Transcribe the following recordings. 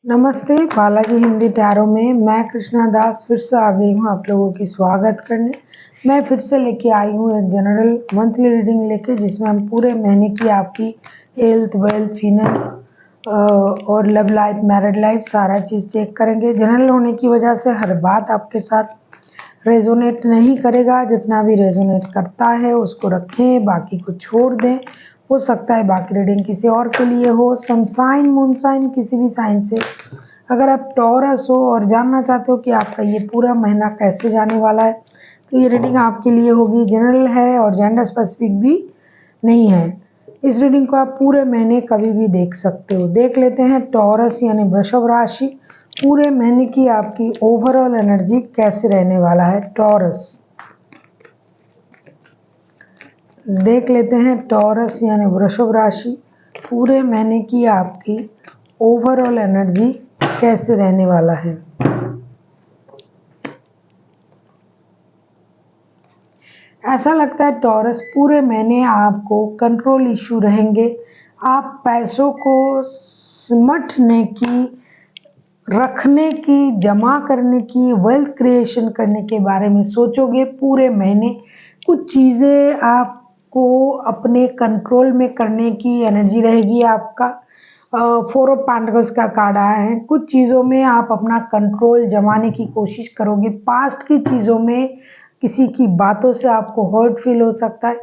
नमस्ते, बालाजी हिंदी टैरो में मैं कृष्णा दास फिर से आ गई हूँ आप लोगों की स्वागत करने। मैं फिर से लेके आई हूँ एक जनरल मंथली रीडिंग लेके, जिसमें हम पूरे महीने की आपकी हेल्थ, वेल्थ, फिनेंस और लव लाइफ, मैरिड लाइफ सारा चीज़ चेक करेंगे। जनरल होने की वजह से हर बात आपके साथ रेजोनेट नहीं करेगा। जितना भी रेजोनेट करता है उसको रखें, बाकी को छोड़ दें। हो सकता है बाकी रीडिंग किसी और के लिए हो। सनसाइन, मूनसाइन, किसी भी साइन से अगर आप टॉरस हो और जानना चाहते हो कि आपका ये पूरा महीना कैसे जाने वाला है, तो ये रीडिंग आपके लिए होगी। जनरल है और जेंडर स्पेसिफिक भी नहीं है। इस रीडिंग को आप पूरे महीने कभी भी देख सकते हो। देख लेते हैं टॉरस यानी वृषभ राशि पूरे महीने की आपकी ओवरऑल एनर्जी कैसे रहने वाला है। टॉरस देख लेते हैं टॉरस यानी वृषभ राशि पूरे महीने की आपकी ओवरऑल एनर्जी कैसे रहने वाला है। ऐसा लगता है टॉरस पूरे महीने आपको कंट्रोल इशू रहेंगे। आप पैसों को सिमटने की, रखने की, जमा करने की, वेल्थ क्रिएशन करने के बारे में सोचोगे पूरे महीने। कुछ चीज़ें आपको अपने कंट्रोल में करने की एनर्जी रहेगी। आपका 4 ऑफ पेंटिकल्स का कार्ड आया है। कुछ चीज़ों में आप अपना कंट्रोल जमाने की कोशिश करोगे। पास्ट की चीज़ों में किसी की बातों से आपको हर्ट फील हो सकता है।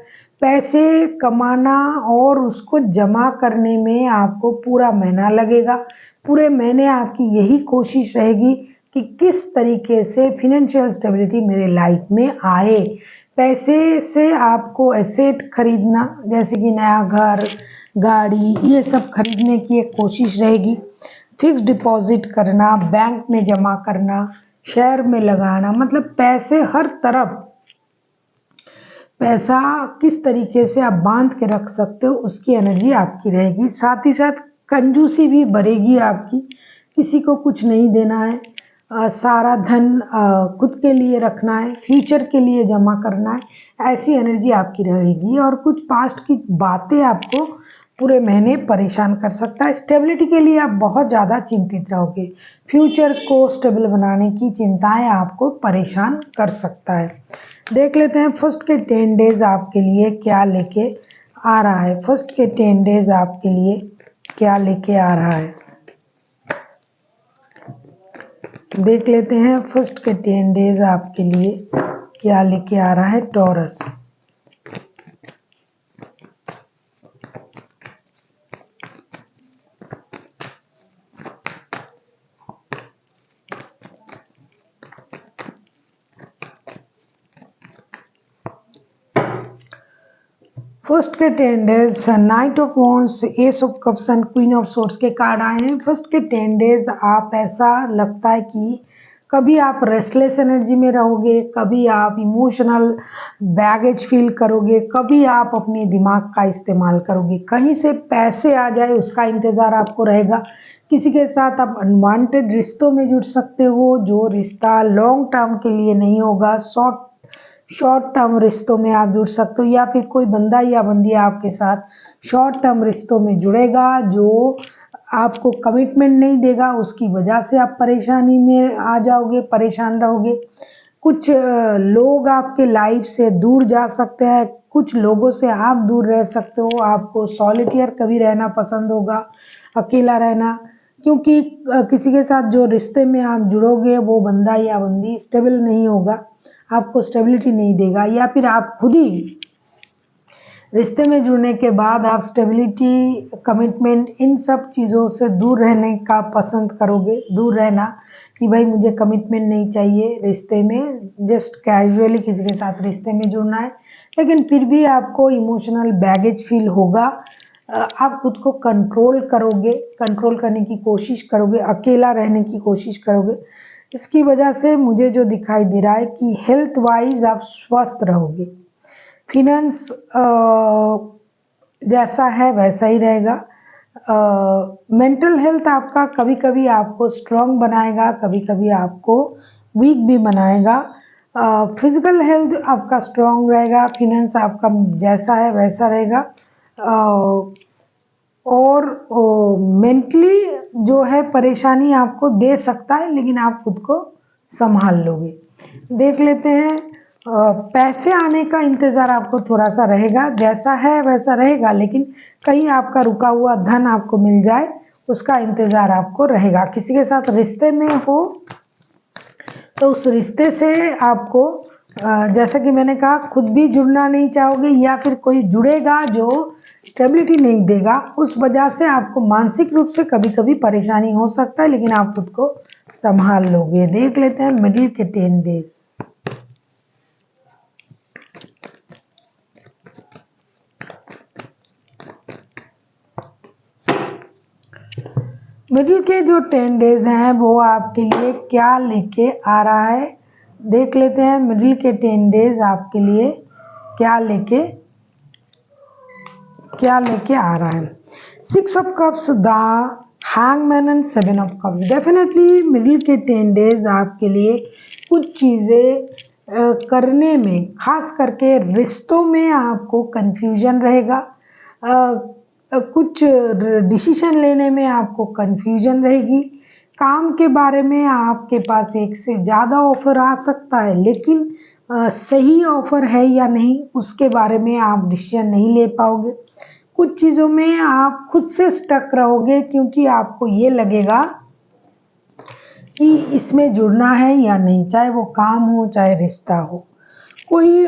पैसे कमाना और उसको जमा करने में आपको पूरा महीना लगेगा। पूरे महीने आपकी यही कोशिश रहेगी कि किस तरीके से फिनेंशियल स्टेबिलिटी मेरे लाइफ में आए। पैसे से आपको एसेट खरीदना, जैसे कि नया घर, गाड़ी, ये सब खरीदने की एक कोशिश रहेगी। फिक्स डिपॉजिट करना, बैंक में जमा करना, शेयर में लगाना, मतलब पैसे हर तरफ, पैसा किस तरीके से आप बांध के रख सकते हो उसकी एनर्जी आपकी रहेगी। साथ ही साथ कंजूसी भी बढ़ेगी आपकी। किसी को कुछ नहीं देना है, सारा धन खुद के लिए रखना है, फ्यूचर के लिए जमा करना है, ऐसी एनर्जी आपकी रहेगी। और कुछ पास्ट की बातें आपको पूरे महीने परेशान कर सकता है। स्टेबिलिटी के लिए आप बहुत ज़्यादा चिंतित रहोगे। फ्यूचर को स्टेबल बनाने की चिंताएं आपको परेशान कर सकता है। देख लेते हैं फर्स्ट के 10 डेज आपके लिए क्या लेके आ रहा है। फर्स्ट के 10 डेज आपके लिए क्या लेके आ रहा है। देख लेते हैं फर्स्ट के 10 डेज आपके लिए क्या लेके आ रहा है टॉरस। फर्स्ट के 10 days night of wands, S of cups and queen of swords के कार्ड आए हैं। फर्स्ट के 10 डेज आप, ऐसा लगता है कि कभी आप रेस्टलेस एनर्जी में रहोगे, कभी आप इमोशनल बैगेज फील करोगे, कभी आप अपने दिमाग का इस्तेमाल करोगे। कहीं से पैसे आ जाए उसका इंतज़ार आपको रहेगा। किसी के साथ आप अनवांटेड रिश्तों में जुड़ सकते हो, जो रिश्ता लॉन्ग टर्म के लिए नहीं होगा। शॉर्ट टर्म रिश्तों में आप जुड़ सकते हो, या फिर कोई बंदा या बंदी आपके साथ शॉर्ट टर्म रिश्तों में जुड़ेगा जो आपको कमिटमेंट नहीं देगा। उसकी वजह से आप परेशानी में आ जाओगे, परेशान रहोगे। कुछ लोग आपके लाइफ से दूर जा सकते हैं, कुछ लोगों से आप दूर रह सकते हो। आपको सॉलिटेयर कभी रहना पसंद होगा, अकेला रहना, क्योंकि किसी के साथ जो रिश्ते में आप जुड़ोगे वो बंदा या बंदी स्टेबल नहीं होगा, आपको स्टेबिलिटी नहीं देगा। या फिर आप खुद ही रिश्ते में जुड़ने के बाद आप स्टेबिलिटी, कमिटमेंट, इन सब चीज़ों से दूर रहने का पसंद करोगे। दूर रहना कि भाई मुझे कमिटमेंट नहीं चाहिए रिश्ते में, जस्ट कैजुअली किसी के साथ रिश्ते में जुड़ना है। लेकिन फिर भी आपको इमोशनल बैगेज फील होगा। आप खुद को कंट्रोल करोगे, कंट्रोल करने की कोशिश करोगे, अकेला रहने की कोशिश करोगे। इसकी वजह से मुझे जो दिखाई दे रहा है कि हेल्थ वाइज आप स्वस्थ रहोगे। फिनेंस जैसा है वैसा ही रहेगा। मेंटल हेल्थ आपका कभी कभी आपको स्ट्रांग बनाएगा, कभी कभी आपको वीक भी बनाएगा। फिजिकल हेल्थ आपका स्ट्रांग रहेगा, फिनेंस आपका जैसा है वैसा रहेगा। और मेंटली जो है परेशानी आपको दे सकता है, लेकिन आप खुद को संभाल लोगे। देख लेते हैं, पैसे आने का इंतज़ार आपको थोड़ा सा रहेगा, जैसा है वैसा रहेगा, लेकिन कहीं आपका रुका हुआ धन आपको मिल जाए उसका इंतज़ार आपको रहेगा। किसी के साथ रिश्ते में हो तो उस रिश्ते से आपको जैसा कि मैंने कहा, खुद भी जुड़ना नहीं चाहोगे या फिर कोई जुड़ेगा जो स्टेबिलिटी नहीं देगा, उस वजह से आपको मानसिक रूप से कभी कभी परेशानी हो सकता है, लेकिन आप खुद को संभाल लोगे। देख लेते हैं मिडिल के 10 डेज। मिडिल के जो 10 डेज हैं वो आपके लिए क्या लेके आ रहा है, देख लेते हैं मिडिल के 10 डेज आपके लिए क्या लेके आ रहा है। 6 of cups, the hangman and 7 of cups. Definitely middle के 10 डेज आपके लिए कुछ चीज़ें करने में, खास करके रिश्तों में आपको कंफ्यूजन रहेगा, कुछ डिसीजन लेने में आपको कंफ्यूजन रहेगी, काम के बारे में आपके पास एक से ज़्यादा ऑफर आ सकता है, लेकिन सही ऑफर है या नहीं उसके बारे में आप डिसीजन नहीं ले पाओगे। कुछ चीज़ों में आप खुद से स्टक रहोगे क्योंकि आपको ये लगेगा कि इसमें जुड़ना है या नहीं, चाहे वो काम हो चाहे रिश्ता हो। कोई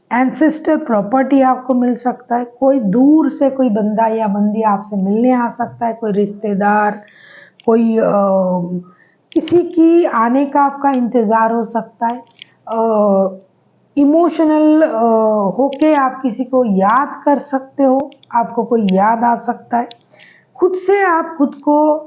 एंसेस्टर प्रॉपर्टी आपको मिल सकता है, कोई दूर से कोई बंदा या बंदी आपसे मिलने आ सकता है, कोई रिश्तेदार, कोई किसी की आने का आपका इंतज़ार हो सकता है। इमोशनल होके आप किसी को याद कर सकते हो, आपको कोई याद आ सकता है। खुद से आप खुद को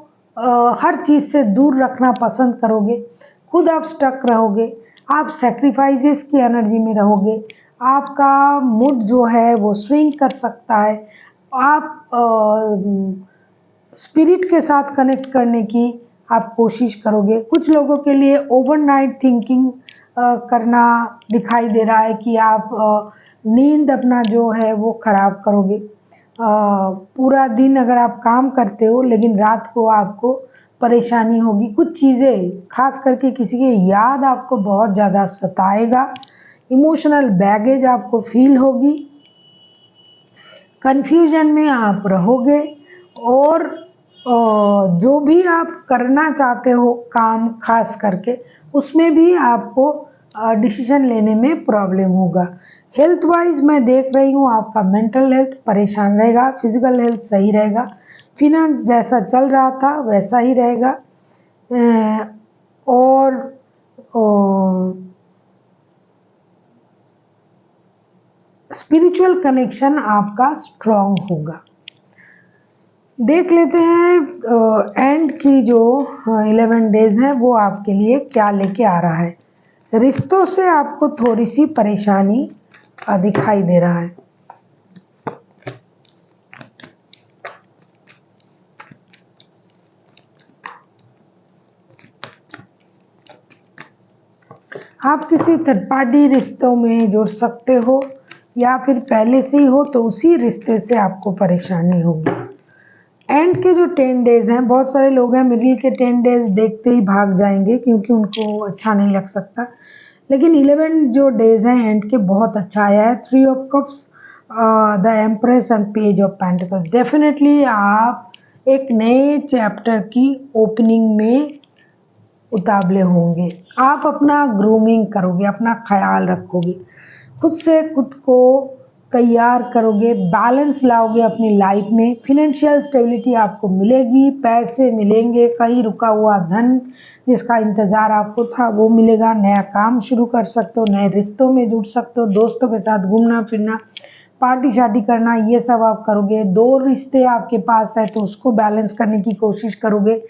हर चीज़ से दूर रखना पसंद करोगे, खुद आप स्टक रहोगे, आप सैक्रिफाइसेस की एनर्जी में रहोगे, आपका मूड जो है वो स्विंग कर सकता है, आप स्पिरिट के साथ कनेक्ट करने की आप कोशिश करोगे। कुछ लोगों के लिए ओवरनाइट थिंकिंग करना दिखाई दे रहा है कि आप नींद अपना जो है वो खराब करोगे। पूरा दिन अगर आप काम करते हो लेकिन रात को आपको परेशानी होगी, कुछ चीज़ें खास करके किसी की याद आपको बहुत ज़्यादा सताएगा, इमोशनल बैगेज आपको फील होगी, कन्फ्यूजन में आप रहोगे, और जो भी आप करना चाहते हो काम खास करके उसमें भी आपको डिसीजन लेने में प्रॉब्लम होगा। हेल्थ वाइज मैं देख रही हूँ आपका मेंटल हेल्थ परेशान रहेगा, फिजिकल हेल्थ सही रहेगा, फिनेंस जैसा चल रहा था वैसा ही रहेगा, और स्पिरिचुअल कनेक्शन आपका स्ट्रॉन्ग होगा। देख लेते हैं एंड की जो 11 डेज हैं वो आपके लिए क्या लेके आ रहा है। रिश्तों से आपको थोड़ी सी परेशानी दिखाई दे रहा है। आप किसी थर्ड पार्टी रिश्तों में जुड़ सकते हो या फिर पहले से ही हो तो उसी रिश्ते से आपको परेशानी होगी। एंड के जो 10 डेज हैं, बहुत सारे लोग हैं मिडिल के 10 डेज देखते ही भाग जाएंगे क्योंकि उनको अच्छा नहीं लग सकता, लेकिन 11 जो डेज हैं एंड के बहुत अच्छा आया है। 3 of cups, the empress and page of pentacles. Definitely आप एक नए चैप्टर की ओपनिंग में उतावले होंगे, आप अपना ग्रूमिंग करोगे, अपना ख्याल रखोगे, खुद से खुद को तैयार करोगे, बैलेंस लाओगे अपनी लाइफ में, फिनेंशियल स्टेबिलिटी आपको मिलेगी, पैसे मिलेंगे, कहीं रुका हुआ धन जिसका इंतज़ार आपको था वो मिलेगा, नया काम शुरू कर सकते हो, नए रिश्तों में जुड़ सकते हो, दोस्तों के साथ घूमना फिरना, पार्टी शार्टी करना, ये सब आप करोगे। 2 रिश्ते आपके पास है तो उसको बैलेंस करने की कोशिश करोगे।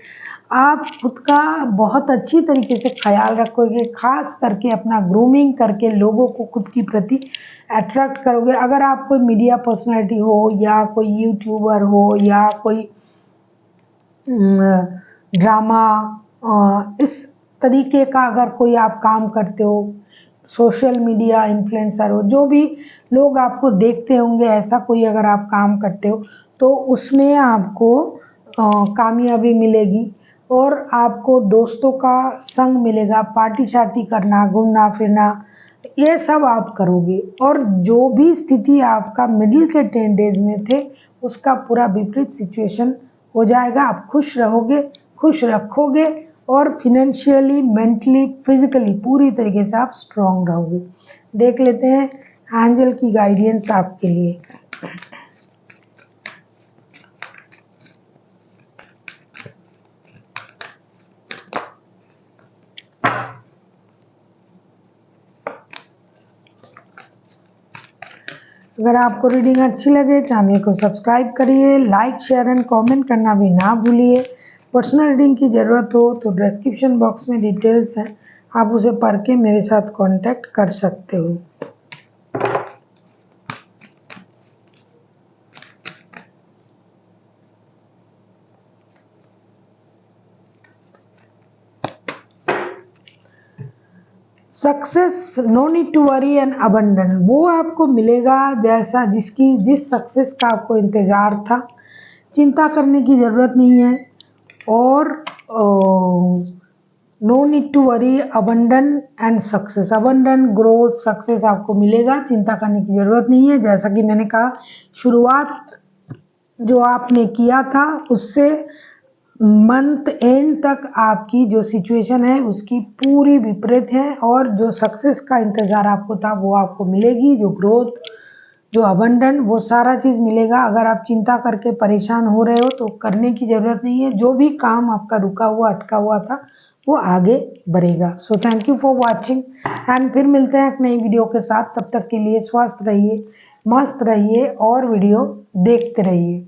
आप खुद का बहुत अच्छी तरीके से ख्याल रखोगे, खास करके अपना ग्रूमिंग करके लोगों को खुद की प्रति अट्रैक्ट करोगे। अगर आप कोई मीडिया पर्सनैलिटी हो या कोई यूट्यूबर हो या कोई ड्रामा, इस तरीके का अगर कोई आप काम करते हो, सोशल मीडिया इन्फ्लुएंसर हो, जो भी लोग आपको देखते होंगे, ऐसा कोई अगर आप काम करते हो तो उसमें आपको कामयाबी मिलेगी और आपको दोस्तों का संग मिलेगा, पार्टी शार्टी करना, घूमना फिरना, ये सब आप करोगे। और जो भी स्थिति आपका मिडिल के 10 डेज में थे उसका पूरा विपरीत सिचुएशन हो जाएगा। आप खुश रहोगे, खुश रखोगे और फिनेंशियली, मेंटली, फिजिकली पूरी तरीके से आप स्ट्रांग रहोगे। देख लेते हैं एंजल की गाइडेंस आपके लिए। अगर आपको रीडिंग अच्छी लगे चैनल को सब्सक्राइब करिए, लाइक शेयर एंड कमेंट करना भी ना भूलिए। पर्सनल रीडिंग की ज़रूरत हो तो डिस्क्रिप्शन बॉक्स में डिटेल्स हैं, आप उसे पढ़ के मेरे साथ कांटेक्ट कर सकते हो। Success, no need to worry and abundance, वो आपको मिलेगा जैसा जिस सक्सेस का आपको इंतज़ार था। चिंता करने की ज़रूरत नहीं है। और no need to worry, abundance and success, abundance, growth, success आपको मिलेगा। चिंता करने की ज़रूरत नहीं है। जैसा कि मैंने कहा, शुरुआत जो आपने किया था उससे मंथ एंड तक आपकी जो सिचुएशन है उसकी पूरी विपरीत है। और जो सक्सेस का इंतज़ार आपको था वो आपको मिलेगी। जो ग्रोथ, जो अबंडन, वो सारा चीज़ मिलेगा। अगर आप चिंता करके परेशान हो रहे हो तो करने की ज़रूरत नहीं है। जो भी काम आपका रुका हुआ, अटका हुआ था, वो आगे बढ़ेगा। So thank you for watching and फिर मिलते हैं एक नई वीडियो के साथ। तब तक के लिए स्वस्थ रहिए, मस्त रहिए और वीडियो देखते रहिए।